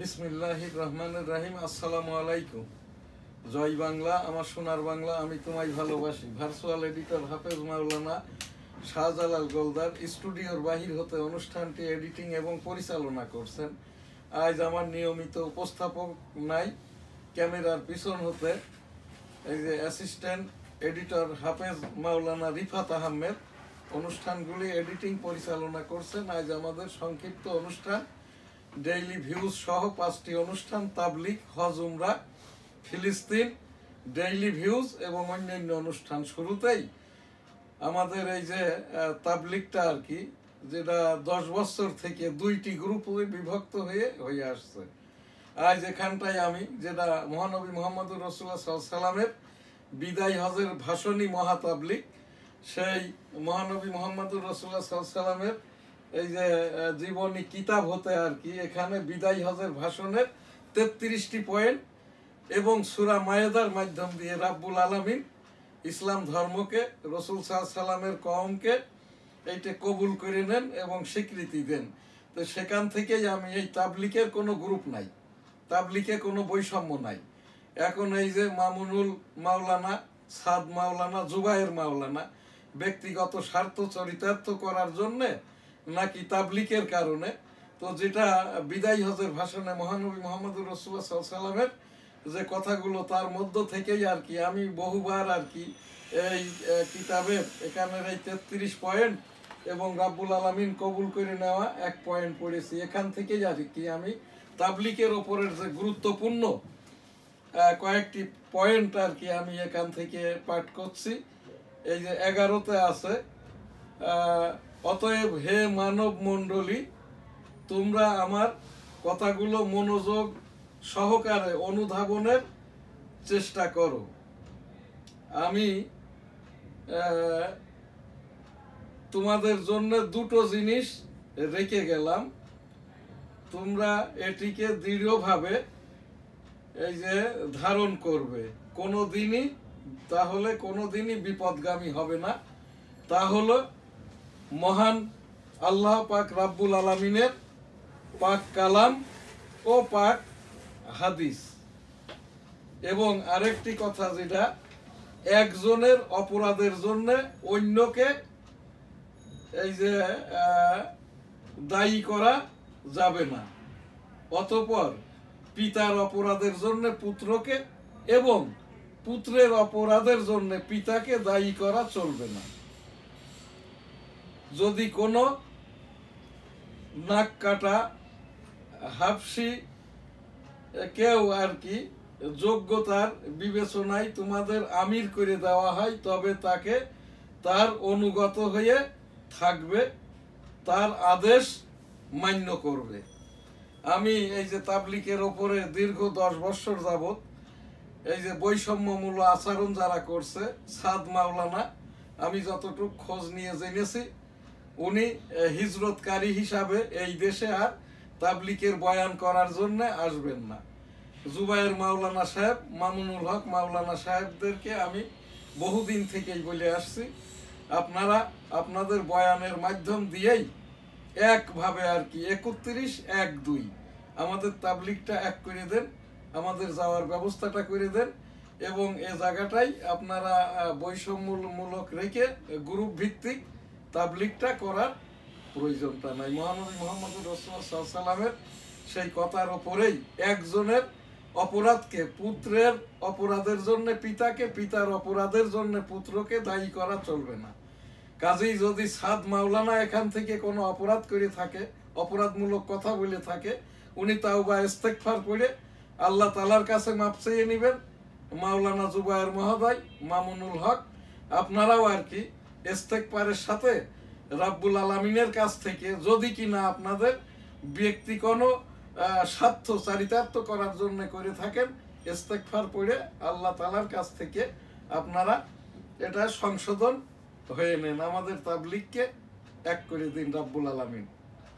বিসমিল্লাহির রহমানির রহিম। আসসালামু আলাইকুম। জয় বাংলা, আমার সোনার বাংলা, আমি তোমায় ভালোবাসি। ভার্চুয়াল এডিটর হাফেজ মাওলানা শাহজালাল গোলদার স্টুডিওর বাহির হতে অনুষ্ঠানটি এডিটিং এবং পরিচালনা করছেন। আজ আমার নিয়মিত উপস্থাপক নাই, ক্যামেরার পিছন হতে এই যে অ্যাসিস্ট্যান্ট এডিটর হাফেজ মাওলানা রিফাত আহমেদ অনুষ্ঠানগুলি এডিটিং পরিচালনা করছেন। আজ আমাদের সংক্ষিপ্ত অনুষ্ঠান ডেইলি ভিউজ সহ 5টি অনুষ্ঠান, তাবলিগ, হজ, উমরা, ফিলিস্তিন, ডেইলি ভিউজ এবং অন্যান্য অনুষ্ঠান। শুরুতেই আমাদের এই যে তাবলিগটা আর কি, যেটা 10 বছর থেকে 2টি গ্রুপে বিভক্ত হয়ে আসছে। আজ এখানটায় আমি যেটা মহানবী মুহাম্মদুর রাসূলুল্লাহ সাল্লাল্লাহু আলাইহি ওয়াসাল্লামের বিদায় হজের ভাষণী মহাতাবলিগ, সেই মহানবী মুহাম্মদুর রাসূলুল্লাহ সাল্লাল্লাহু আলাইহি ওয়াসাল্লামের এই যে জীবনী কিতাব হতে আর কি, এখানে বিদায় হজের ভাষণের 33টি পয়েন্ট এবং সূরা মায়েদার মাধ্যম দিয়ে রাব্বুল আলামিন ইসলাম ধর্মকে, রাসূল সাল্লাল্লাহু আলাইহি ওয়াসাল্লামের কওমকে এইটা কবুল করে নেন এবং স্বীকৃতি দেন। তো সেখান থেকেই আমি এই তাবলিগের কোনো গ্রুপ নাই, তাবলিগে কোনো বৈষম্য নাই। এখন এই যে মামুনুল মাওলানা, সাদ মাওলানা, জুবায়ের মাওলানা ব্যক্তিগত স্বার্থ চরিতার্থ করার জন্যে নাকি তাবলিগের কারণে, তো যেটা বিদায় হজের ভাষণে মহানবী মুহাম্মদুর রাসূলুল্লাহ সাল্লাল্লাহু আলাইহি ওয়াসাল্লামের যে কথাগুলো, তার মধ্য থেকেই আর কি আমি বহুবার আর কি এই কিতাবের এখানের এই 33 পয়েন্ট এবং রাব্বুল আলামিন কবুল করে নেওয়া 1 পয়েন্ট পড়েছি। এখান থেকেই আর কি আমি তাবলিগের ওপরের যে গুরুত্বপূর্ণ কয়েকটি পয়েন্ট আর কি আমি এখান থেকে পাঠ করছি। এই যে 11তে আছে, অতএব হে মানব মণ্ডলী, তোমরা আমার কথাগুলো মনোযোগ সহকারে অনুধাবনের চেষ্টা করো। আমি তোমাদের জন্য 2টো জিনিস রেখে গেলাম, তোমরা এটিকে দৃঢ়ভাবে এই যে ধারণ করবে, তাহলে কোনোদিনই বিপদগামী হবে না। তা হলো মহান আল্লাহ পাক রাব্বুল আলামিনের পাক কালাম ও পাক হাদিস। এবং আরেকটি কথা, যেটা একজনের অপরাধের জন্য অন্যকে এই যে দায়ী করা যাবে না। অতঃপর পিতার অপরাধের জন্য পুত্রকে এবং পুত্রের অপরাধের জন্য পিতাকে দায়ী করা চলবে না। যদি কোনো নাক কাটা হাবশি কেউ আর কি যোগ্যতার বিবেচনায় তোমাদের আমির করে দেওয়া হয়, তবে তাকে তার অনুগত হয়ে থাকবে, তার আদেশ মান্য করবে। আমি এই যে তাবলিগের ওপরে দীর্ঘ 10 বছর যাবত এই যে বৈষম্যমূলক আচরণ যারা করছে, সাদ মাওলানা, আমি যতটুকু খোঁজ নিয়ে জেনেছি, উনি হিজরতকারী হিসাবে এই দেশে আর তাবলিগের বয়ান করার জন্য আসবেন না। জুবায়ের মাওলানা সাহেব, মামুনুল হক মাওলানা সাহেবদেরকে আমি বহুদিন থেকেই বলে আসছি, আপনারা আপনাদের বয়ানের মাধ্যম দিয়েই একভাবে আর কি 31-1-2 আমাদের তাবলিগটা এক করে দেন, আমাদের যাওয়ার ব্যবস্থাটা করে দেন। এবং এ জায়গাটাই আপনারা বৈষম্যমূলক রেখে গ্রুপ ভিত্তিক তাবলিগটা করার প্রয়োজনটা নাই। মহানবী মুহাম্মদুর রাসূলুল্লাহ সাল্লাল্লাহু আলাইহি ওয়াসাল্লামের সেই কথার ওপরেই একজনের অপরাধকে, পুত্রের অপরাধের জন্য পিতাকে, পিতার অপরাধের জন্য পুত্রকে দায়ী করা চলবে না। কাজেই যদি সাদ মাওলানা এখান থেকে কোনো অপরাধ করে থাকে, অপরাধমূলক কথা বলে থাকে, উনি তাওবা ইস্তেগফার করে আল্লাহ তাআলার কাছে মাপ চেয়ে নেবেন। মাওলানা জুবায়ের মহোদয়, মামুনুল হক, আপনারাও আর কি ইস্তেগফারের সাথে রাব্বুল আলামিনের কাছ থেকে, যদি কিনা আপনাদের ব্যক্তি কোনো স্বার্থ চারিতার্থ করার জন্য করে থাকেন, ইস্তেগফার পড়ে আল্লাহ তাআলার কাছ থেকে আপনারা এটা সংশোধন হয়ে নেন। আমাদের তাবলিগকে এক করে দিন রাব্বুল আলামিন।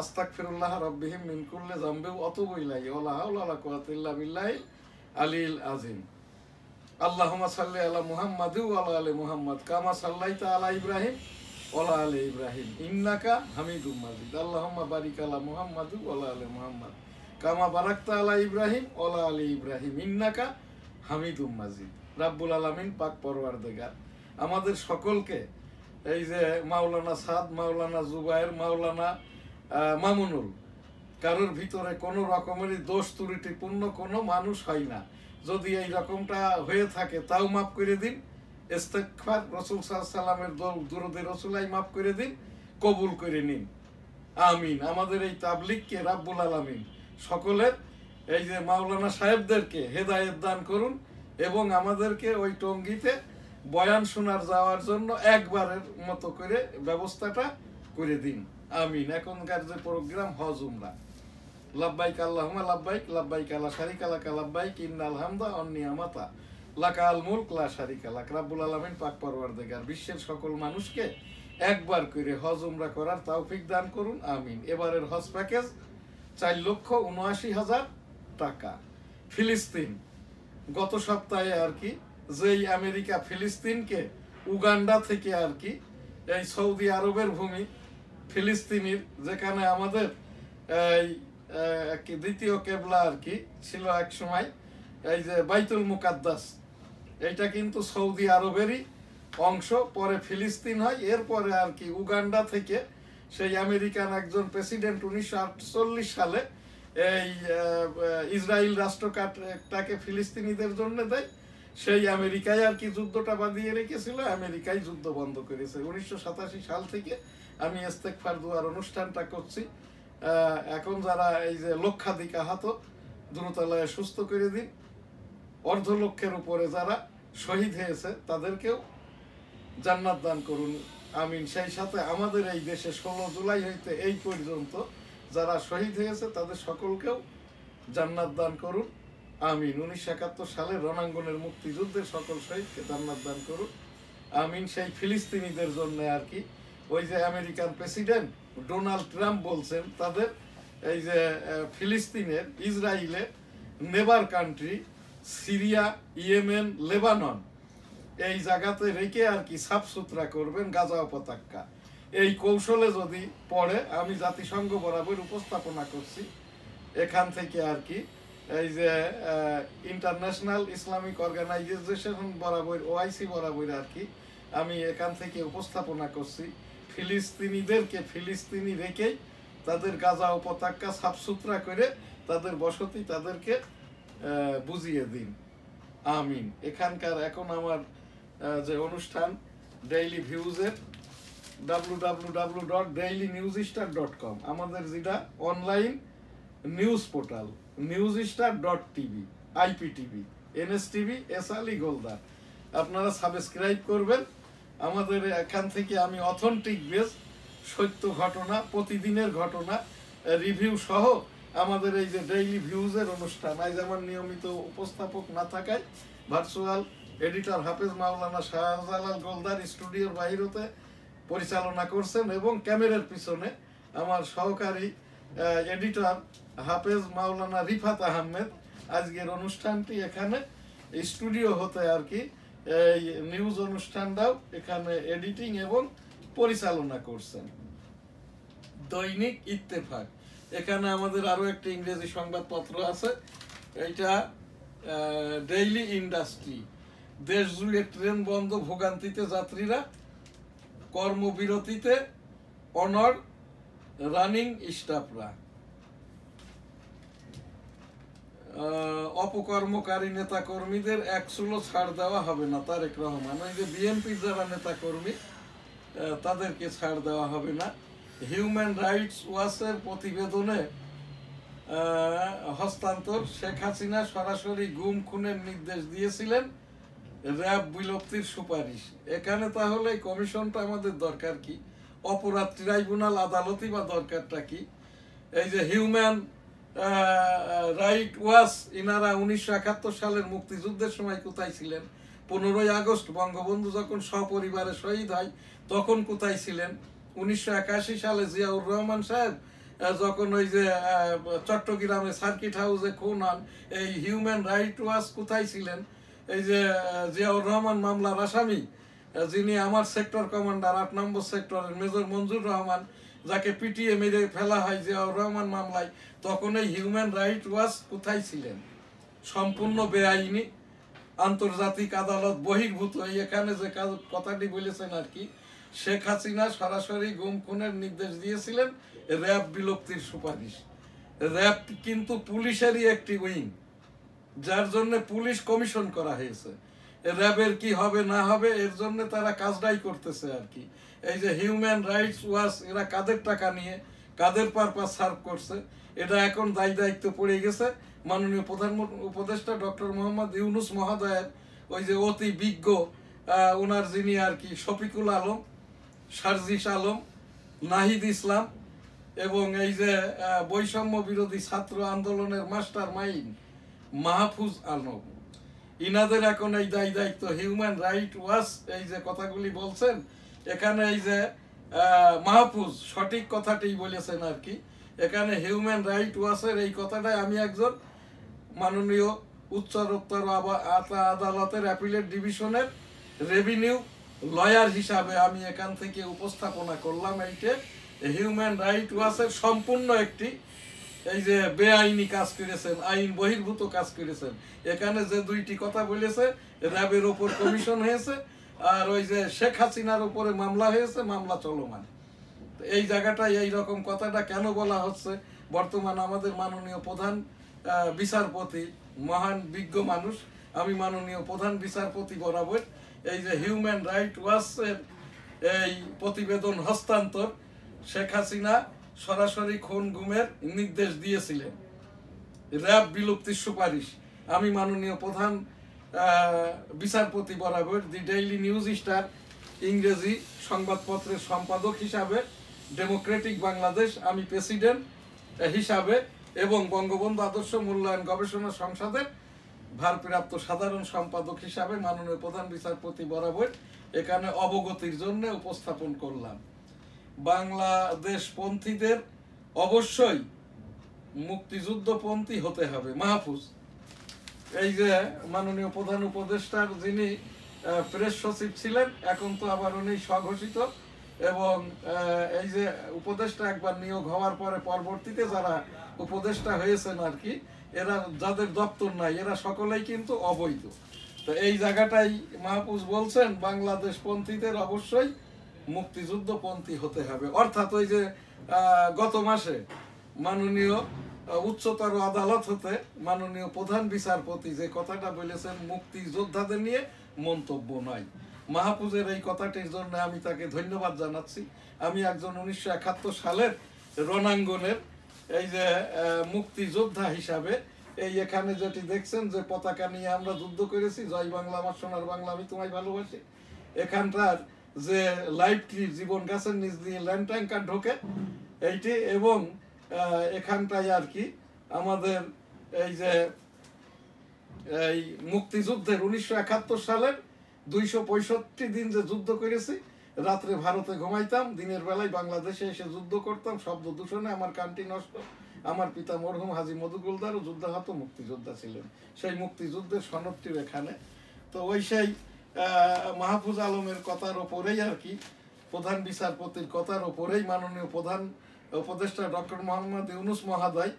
আস্তাগফিরুল্লাহ রাব্বিহিম মিন কুল্লি যামবিন ওয়া আতুবু ইলাইহি ওয়া লা হাওলা ওয়া লা কুওয়াতা ইল্লা বিল্লাহিল আলিয়্যিল আযীম। আল্লাহুম্মা সাল্লি আলা মুহাম্মাদ ওয়া আলা আলি মুহাম্মাদ কামা সাল্লাইতা আলা ইব্রাহিম ওয়া আলা আলি ইব্রাহিম ইন্নাকা হামিদুম মাজিদ। আল্লাহুম্মা বারিক আলা মুহাম্মাদ ওয়া আলা আলি মুহাম্মাদ কামা বারাকতা আলা ইব্রাহিম ওয়ালা আলি ইব্রাহিম ইন্নাকা হামিদুম মাজিদ। রাব্বুল আলামিন পাক পরওয়ারদিগার আমাদের সকলকে এই যে মাওলানা সাদ, মাওলানা জুবায়ের, মাওলানা মামুনুল, কারোর ভিতরে কোনো রকমেরই দোষ ত্রুটিপূর্ণ কোনো মানুষ হয় না। যদি এই রকমটা হয়ে থাকে তাও মাফ করে দিন। ইস্তেগফার, রাসূল সাল্লাল্লাহু আলাইহি সাল্লামের দরুদে রাসূলাই মাফ করে দিন, কবুল করে নিন। আমিন। আমাদের এই তাবলীগকে রাব্বুল আলামিন সকলের এই যে মাওলানা সাহেবদেরকে হেদায়েত দান করুন এবং আমাদেরকে ওই টঙ্গীতে বয়ান শোনার যাওয়ার জন্য একবারের মতো করে ব্যবস্থাটা করে দিন। আমিন। এখনকার যে প্রোগ্রাম হজ উমরা, লাব্বাইক আল্লাহুম্মা লাব্বাইক, লাব্বাইক লা শারীকা লাক, লাব্বাইক ইন্নাল হামদা ওয়ান নিয়ামাতা লাকাল মুলক লা শারীকা লাক। রাব্বুল আলামিন পাক পরওয়ারদিগার বিশ্বের সকল মানুষকে একবার করে হজ উমরা করার তৌফিক দান করুন। আমিন। এবারের হজ প্যাকেজ 4,79,000 টাকা। ফিলিস্তিন গত সপ্তাহে আর কি যেই আমেরিকা ফিলিস্তিনকে উগান্ডা থেকে আর কি এই সৌদি আরবের ভূমি ফিলিস্তিনির, যেখানে আমাদের এই দ্বিতীয় কেবলা আর কি ছিল এক সময়, এই যে বাইতুল মুকাদ্দাস, এইটা কিন্তু সৌদি আরবেরই অংশ, পরে ফিলিস্তিন হয়। এরপরে আর কি উগান্ডা থেকে সেই আমেরিকান একজন প্রেসিডেন্ট 1948 সালে এই ইসরায়েল রাষ্ট্রটাকে ফিলিস্তিনিদের জন্য দেয়। সেই আমেরিকায় আর কি যুদ্ধটা বাঁধিয়ে রেখেছিল, আমেরিকায় যুদ্ধ বন্ধ করেছে। 1987 সাল থেকে আমি ইস্তেগফার দুয়ার অনুষ্ঠানটা করছি। এখন যারা এই যে লক্ষাধিক আহত, দ্রুতালয়ে সুস্থ করে দিন। অর্ধ লক্ষের উপরে যারা শহীদ হয়েছে তাদেরকেও জান্নাত দান করুন। আমিন। সেই সাথে আমাদের এই দেশে 16 জুলাই হইতে এই পর্যন্ত যারা শহীদ হয়েছে তাদের সকলকেও জান্নাত দান করুন। আমিন। 1971 সালে রণাঙ্গনের মুক্তিযুদ্ধের সকল শহীদকে জান্নাত দান করুন। আমিন। সেই ফিলিস্তিনিদের জন্য আর কি ওই যে আমেরিকান প্রেসিডেন্ট ডোনাল্ড ট্রাম্প বলছেন তাদের এই যে ফিলিস্তিনের, ইসরায়েলের নেবার কান্ট্রি সিরিয়া, ইয়েমেন, লেবানন এই জায়গাতে রেখে আর কি সাফ সুতরা করবেন গাজা উপত্যকা। এই কৌশলে যদি পড়ে, আমি জাতিসংঘ বরাবর উপস্থাপনা করছি এখান থেকে আর কি এই যে ইন্টারন্যাশনাল ইসলামিক অর্গানাইজেশন বরাবর, ওআইসি বরাবর আর কি আমি এখান থেকে উপস্থাপনা করছি, ফিলিস্তিনিদেরকে ফিলিস্তিনি রেখেই তাদের গাজা উপত্যকা সাফ সুতরা করে তাদের বসতি তাদেরকে বুঝিয়ে দিন। আমিন। এখানকার এখন আমার যে অনুষ্ঠান ডেইলি ভিউজের www.dailynewsstar.com, আমাদের যেটা online news portal newsstar.tv, IPTV, NSTV, এসআলি গোলদার, আপনারা সাবস্ক্রাইব করবেন। আমাদের এখান থেকে আমি অথেন্টিক বেস, সত্য ঘটনা, প্রতিদিনের ঘটনা, রিভিউ সহ আমাদের এই যে ডেইলি ভিউজের অনুষ্ঠান, আজ আমার নিয়মিত উপস্থাপক না থাকায় ভার্চুয়াল এডিটর হাফেজ মাওলানা শাহজালাল গোলদার স্টুডিওর বাহিরতে পরিচালনা করছেন এবং ক্যামেরার পিছনে আমার সহকারী এডিটর হাফেজ মাওলানা রিফাত আহমেদ আজকের অনুষ্ঠানটি এখানে স্টুডিও হতে আর কি এই নিউজ অনুষ্ঠানটাও এখানে এডিটিং এবং পরিচালনা করছেন। দৈনিক ইত্তেফাক, এখানে আমাদের আরো একটা ইংরেজি সংবাদপত্র আছে, এটা ডেইলি ইন্ডাস্ট্রি। দেশ জুড়ে ট্রেন বন্ধ, ভোগান্তিতে যাত্রীরা, কর্মবিরতিতে অনড় রানিং স্টাফরা। অপকর্মকারী নেতা কর্মীদের 1 চুলো ছাড় দেওয়া হবে না, তারেক রহমান। ওই যে বিএনপির যারা নেতা কর্মী তাদেরকে ছাড় দেওয়া হবে না। হিউম্যান রাইটস ওয়াচের প্রতিবেদনে হস্তান্তর, শেখ হাসিনা সরাসরি গুম খুনের নির্দেশ দিয়েছিলেন, র্যাব বিলুপ্তির সুপারিশ। এখানে তাহলে কমিশনটা আমাদের দরকার কি? অপরাধ ট্রাইব্যুনাল, আদালতই বা দরকারটা কি? এই যে হিউম্যান রাইট ওয়াচ, ইনারা 1971 সালের মুক্তিযুদ্ধের সময় কোথায় ছিলেন? 15ই আগস্ট বঙ্গবন্ধু যখন সপরিবারে শহীদ হয় তখন কোথায় ছিলেন? 1981 সালে জিয়াউর রহমান সাহেব যখন ওই যে চট্টগ্রামে সার্কিট হাউসে খুন হন, এই হিউম্যান রাইট ওয়াচ কোথায় ছিলেন? এই যে জিয়াউর রহমান মামলার আসামি, যিনি আমার সেক্টর কমান্ডার 8 নম্বর সেক্টরের মেজর মঞ্জুর রহমান, যাকে পিটিয়ে মেরে ফেলা হয় জিয়াউর রহমান মামলায়, তখন এই হিউম্যান রাইট ওয়াচ কোথায় ছিলেন? সম্পূর্ণ বেআইনি, আন্তর্জাতিক আদালত বহির্ভূত। এখানে যে কথাটি বলেছেন আর কি, শেখ হাসিনা সরাসরি গুম খুনের নির্দেশ দিয়েছিলেন, র্যাব বিলুপ্তির সুপারিশ। র্যাব কিন্তু পুলিশেরই একটি উইং, যার জন্য পুলিশ কমিশন করা হয়েছে। র্যাবের কি হবে না হবে এর জন্য তারা কাজটাই করতেছে আর কি। এই যে হিউম্যান রাইটস ওয়াচ, এরা কাদের টাকা নিয়ে কাদের পারপাস সার্ভ করছে, এটা এখন দায়িত্ব পড়ে গেছে মাননীয় প্রধান উপদেষ্টা ডক্টর মোহাম্মদ ইউনুস মহোদয়ের, ওই যে অতি বিজ্ঞ ওনার যিনি আর কি শফিকুল আলম, সার্জিস আলম, নাহিদ ইসলাম, এবং এই যে বৈষম্য বিরোধী ছাত্র আন্দোলনের মাস্টার মাইন্ড মাহফুজ আলম, ইনাদের এখন এই দায়িত্ব। হিউম্যান রাইট ওয়াচ এই যে কথাগুলি বলছেন, এখানে এই যে মাহফুজ সঠিক কথাটি বলেছেন আর কি। এখানে হিউম্যান রাইট ওয়াচের এই কথাটাই আমি একজন মাননীয় উচ্চতর আদালতের অ্যাপিলেট ডিভিশনের রেভিনিউ লয়ার হিসাবে আমি এখান থেকে উপস্থাপনা করলাম। এইটা হিউম্যান রাইট ওয়াচের সম্পূর্ণ একটি এই যে বেআইনি কাজ করেছেন, আইন বহির্ভূত কাজ করেছেন। এখানে যে দুইটি কথা বলেছে, র্যাবের ওপর কমিশন হয়েছে, আর ওই যে শেখ হাসিনার উপরে মামলা হয়েছে, মামলা চলমান। এই জায়গাটায় এই রকম কথাটা কেন বলা হচ্ছে? বর্তমান আমাদের মাননীয় প্রধান বিচারপতি, মহান বিজ্ঞ মানুষ, আমি মাননীয় প্রধান বিচারপতি বরাবর এই যে হিউম্যান রাইট ওয়াচের এই প্রতিবেদন হস্তান্তর, শেখ হাসিনা সরাসরি খুন গুমের নির্দেশ দিয়েছিলেন, র্যাব বিলুপ্তির সুপারিশ, আমি মাননীয় প্রধান বিচারপতি বরাবর দি ডেইলি নিউজ স্টার ইংরেজি সংবাদপত্রের সম্পাদক হিসাবে, ডেমোক্রেটিক বাংলাদেশ আমি প্রেসিডেন্ট হিসাবে, এবং বঙ্গবন্ধু আদর্শ মূল্যায়ন গবেষণা সংসদের ভারপ্রাপ্ত সাধারণ সম্পাদক হিসাবে মাননীয় প্রধান বিচারপতি বরাবর এখানে অবগতির জন্য উপস্থাপন করলাম। বাংলাদেশপন্থীদের অবশ্যই মুক্তিযুদ্ধপন্থী হতে হবে। মাহফুজ, এই যে মাননীয় প্রধান উপদেষ্টার যিনি প্রেস সচিব ছিলেন, এখন তো আবার উনি স্বঘোষিত, এবং এই যে উপদেষ্টা একবার নিয়োগ হওয়ার পরে পরবর্তীতে যারা উপদেষ্টা হয়েছেন আর কি, এরা যাদের দপ্তর নাই, এরা সকলেই কিন্তু অবৈধ। তো এই জায়গাটাই মাহফুজ বলছেন বাংলাদেশপন্থীদের অবশ্যই মুক্তিযুদ্ধপন্থী হতে হবে। অর্থাৎ ওই যে গত মাসে মাননীয় উচ্চতর আদালত হতে মাননীয় প্রধান বিচারপতি যে কথাটা বলেছেন, মুক্তিযোদ্ধাদের নিয়ে মন্তব্য নয়। মাহফুজের এই কথাটির জন্য আমি তাকে ধন্যবাদ জানাচ্ছি। আমি একজন 1971 সালের রণাঙ্গনের এই যে মুক্তিযোদ্ধা হিসাবে, এই এখানে যেটি দেখছেন যে পতাকা নিয়ে আমরা যুদ্ধ করেছি, জয় বাংলা আমার সোনার বাংলা আমি তোমায় ভালোবাসি, এখানকার যে লাইটটি জীবন গাছের নিচ দিয়ে ল্যান্ড ট্যাঙ্কার ঢোকে এইটি, এবং এখানটায় আর কি আমাদের এই যে এই মুক্তিযুদ্ধের 1971 সালের 265 দিন যে যুদ্ধ করেছি, রাত্রে ভারতে ঘুমাইতাম, দিনের বেলায় বাংলাদেশে এসে যুদ্ধ করতাম, শব্দ দূষণে আমার কানটি নষ্ট। আমার পিতা মরহুম হাজী মধুগুলদারও যুদ্ধাহত মুক্তিযোদ্ধা ছিলেন, সেই মুক্তিযুদ্ধের সনদটিও এখানে। তো ওই সেই মাহফুজ আলমের কথার ওপরেই আর কি, প্রধান বিচারপতির কথার ওপরেই মাননীয় প্রধান উপদেষ্টা ডক্টর মোহাম্মদ ইউনুস মহোদয়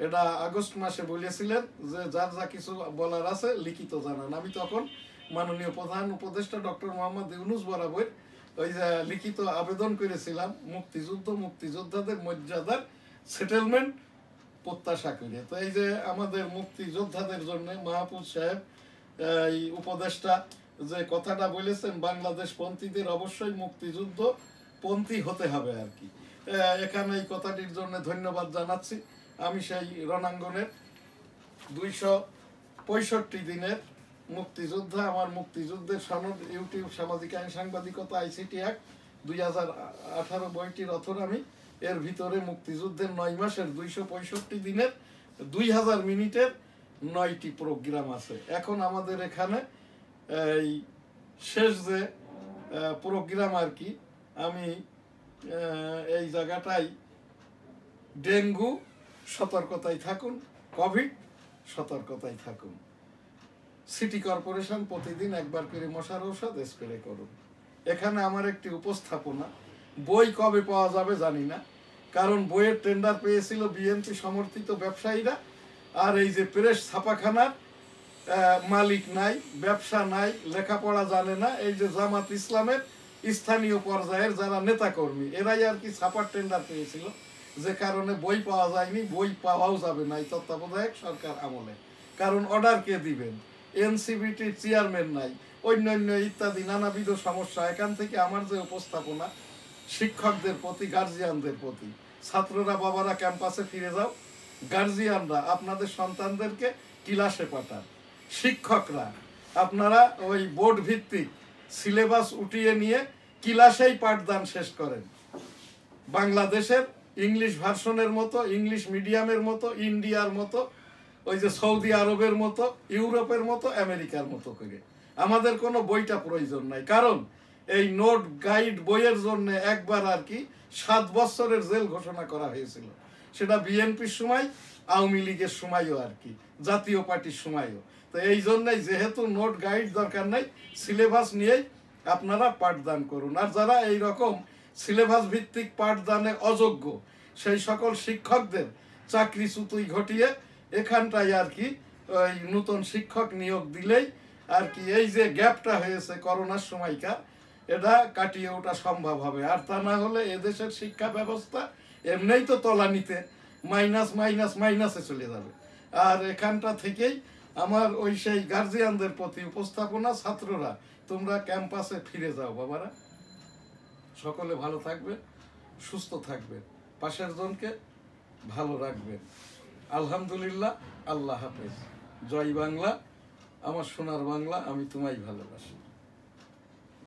এটা আগস্ট মাসে বলেছিলেন যে যার যা কিছু বলার আছে লিখিত জানান। আমি তখন মাননীয় প্রধান উপদেষ্টা ডক্টর মোহাম্মদ ইউনুস বরাবর ওই যে লিখিত আবেদন করেছিলাম মুক্তিযোদ্ধাদের মর্যাদার সেটেলমেন্ট প্রত্যাশা করে। তো এই যে আমাদের মুক্তিযোদ্ধাদের জন্য মাহফুজ সাহেব এই উপদেষ্টা যে কথাটা বলেছেন, বাংলাদেশ পন্থীদের অবশ্যই মুক্তিযুদ্ধ পন্থী হতে হবে আর কি। এখানে এই কথাটির জন্য ধন্যবাদ জানাচ্ছি। আমি সেই রণাঙ্গনের 265 দিনের মুক্তিযোদ্ধা। আমার মুক্তিযুদ্ধের সনদ, ইউটিউব সামাজিক আইন সাংবাদিকতা ICT অ্যাক্ট 2018 বইটির অথর আমি। এর ভিতরে মুক্তিযুদ্ধের 9 মাসের 265 দিনের 2000 মিনিটের 9টি প্রোগ্রাম আছে। এখন আমাদের এখানে এই শেষ যে প্রোগ্রাম আর কি, আমি এই জায়গাটাই ডেঙ্গু সতর্কতায় থাকুন, কোভিড সতর্কতায় থাকুন, সিটি কর্পোরেশন প্রতিদিন একবার করে মশার ঔষধ স্প্রে করুন। এখানে আমার একটি উপস্থাপনা, বই কবে পাওয়া যাবে জানি না, কারণ বইয়ের টেন্ডার পেয়েছিল বিএনপি সমর্থিত ব্যবসায়ীরা, আর এই যে প্রেস ছাপাখানার মালিক নাই, ব্যবসা নাই, লেখাপড়া জানে না, এই যে জামাত ইসলামের স্থানীয় পর্যায়ের যারা নেতাকর্মী এরাই আর কি ছাপার টেন্ডার পেয়েছিল, যে কারণে বই পাওয়া যায়নি, বই পাওয়াও যাবে না এই তত্ত্বাবধায়ক সরকার আমলে। কারণ অর্ডার কে দিবেন, এনসিবিটির চেয়ারম্যান নাই, অন্যান্য ইত্যাদি নানাবিধ সমস্যা। এখান থেকে আমার যে উপস্থাপনা শিক্ষকদের প্রতি, গার্জিয়ানদের প্রতি, ছাত্ররা বাবারা ক্যাম্পাসে ফিরে যাও, গার্জিয়ানরা আপনাদের সন্তানদেরকে ক্লাসে পাঠান, শিক্ষকরা আপনারা ওই বোর্ড ভিত্তিক সিলেবাস উঠিয়ে নিয়ে ক্লাসেই পাঠদান শেষ করেন। বাংলাদেশের ইংলিশ ভার্সনের মতো, ইংলিশ মিডিয়ামের মতো, ইন্ডিয়ার মতো, ওই যে সৌদি আরবের মতো, ইউরোপের মতো, আমেরিকার মতো করে। আমাদের কোনো বইটা প্রয়োজন নাই, কারণ এই নোট গাইড বইয়ের জন্য একবার আর কি 7 বছরের জেল ঘোষণা করা হয়েছিল। সেটা বিএনপির সময়, আওয়ামী লীগের সময়ও আর কি, জাতীয় পার্টির সময়ও। তো এই জন্যই যেহেতু নোট গাইড দরকার নাই, সিলেবাস নিয়েই আপনারা পাঠদান করুন। আর যারা এই রকম সিলেবাস ভিত্তিক পাঠদানে অযোগ্য সেই সকল শিক্ষকদের চাকরিচ্যুতি ঘটিয়ে এখানটায় আর কি ওই নতুন শিক্ষক নিয়োগ দিলেই আর কি এই যে গ্যাপটা হয়েছে করোনার সময়কার, এটা কাটিয়ে ওঠা সম্ভব হবে। আর তা না হলে এদেশের শিক্ষা ব্যবস্থা এমনিই তো তলানিতে, মাইনাস মাইনাস মাইনাসে চলে যাবে। আর এখানটা থেকেই আমার ওই সেই গার্জিয়ানদের প্রতি উপস্থাপনা, ছাত্ররা তোমরা ক্যাম্পাসে ফিরে যাও বাবারা, সকলে ভালো থাকবে, সুস্থ থাকবে, পাশের জনকে ভালো রাখবেন। আলহামদুলিল্লাহ, আল্লাহ হাফেজ। জয় বাংলা, আমার সোনার বাংলা, আমি তোমায় ভালোবাসি।